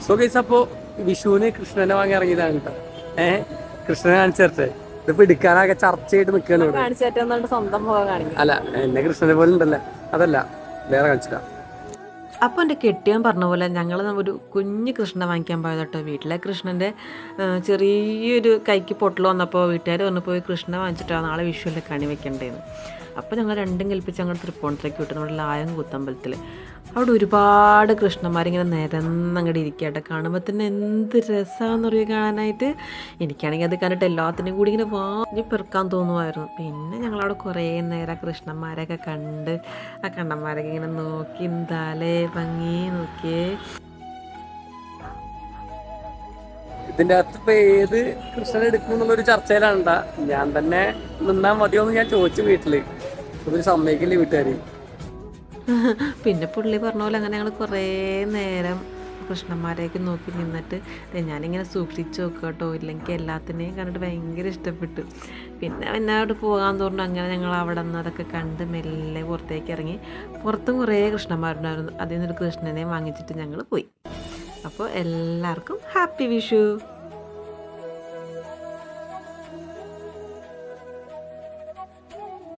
So guys, അപ്പോൾ വിഷുവിന് കൃഷ്ണനെ വാങ്ങി ഇറങ്ങിയതാണ് കേട്ടോ. കൃഷ്ണനെ കാണിച്ചു തരട്ടെ. ഇതിപ്പോ എടുക്കാനൊക്കെ ചർച്ചയായിട്ട് നിൽക്കുകയാണ് ഇവിടെ. സ്വന്തം അല്ല, എന്നെ കൃഷ്ണനെ പോലെ ഉണ്ടല്ലേ, അതല്ല വേറെ കാണിച്ചില്ല. അപ്പോൾ എൻ്റെ കെട്ടിയാൻ പറഞ്ഞ പോലെ ഞങ്ങൾ ഒരു കുഞ്ഞ് കൃഷ്ണനെ വാങ്ങിക്കാൻ പോയത് കേട്ടോ. വീട്ടിലെ കൃഷ്ണൻ്റെ ചെറിയൊരു കൈക്ക് പൊട്ടൽ വന്നപ്പോൾ വീട്ടുകാർ വന്നപ്പോൾ കൃഷ്ണനെ വാങ്ങിച്ചിട്ടാണ് നാളെ വിഷുവിൻ്റെ കണി വെക്കേണ്ടതെന്ന്. അപ്പോൾ ഞങ്ങൾ രണ്ടും കൽപ്പിച്ച് അങ്ങോട്ട് തൃപ്പൂണിത്തേക്ക് വിട്ടു, നമ്മുടെ ലായം കൂത്തമ്പലത്തിൽ. അവിടെ ഒരുപാട് കൃഷ്ണന്മാരിങ്ങനെ നിരന്നങ്ങോട്ട് ഇരിക്കട്ടെ. കാണുമ്പോൾ തന്നെ എന്ത് രസമാണെന്ന് പറയുക കാണാനായിട്ട്. എനിക്കാണെങ്കിൽ അത് കണ്ടിട്ട് എല്ലാത്തിനും കൂടി ഇങ്ങനെ വാങ്ങി പെറുക്കാൻ തോന്നുമായിരുന്നു. പിന്നെ ഞങ്ങളവിടെ കുറേ നേരം കൃഷ്ണന്മാരെയൊക്കെ കണ്ട് ആ കണ്ണന്മാരൊക്കെ ഇങ്ങനെ നോക്കി, എന്താലേ ഭംഗി നോക്കിയേ. ഇതിൻ്റെ അകത്ത് ഇപ്പൊ ഏത് കൃഷ്ണനെ എടുക്കും എന്നുള്ളൊരു ചർച്ചയിലാണ്. ഞാൻ തന്നെ നിന്നാ മതിയോന്ന് ഞാൻ ചോദിച്ചു വീട്ടില്. ഒരു സമ്മതിക്കില്ല വീട്ടുകാർ. പിന്നെ പുള്ളി പറഞ്ഞ പോലെ അങ്ങനെ ഞങ്ങൾ കുറേ നേരം കൃഷ്ണന്മാരെയൊക്കെ നോക്കി നിന്നിട്ട് ഞാനിങ്ങനെ സൂക്ഷിച്ച് നോക്കുക കേട്ടോ. ഇല്ലെങ്കിൽ എല്ലാത്തിനെയും കണ്ടിട്ട് ഭയങ്കര ഇഷ്ടപ്പെട്ടു. പിന്നെ എന്നോട് പോകാൻ തോന്നുന്നു. അങ്ങനെ ഞങ്ങൾ അവിടെ നിന്ന് അതൊക്കെ കണ്ട് മെല്ലെ പുറത്തേക്ക് ഇറങ്ങി. പുറത്തും കുറേ കൃഷ്ണന്മാരുണ്ടായിരുന്നു. അതിൽ നിന്നൊരു കൃഷ്ണനെ വാങ്ങിച്ചിട്ട് ഞങ്ങൾ പോയി. അപ്പോൾ എല്ലാവർക്കും ഹാപ്പി വിഷു.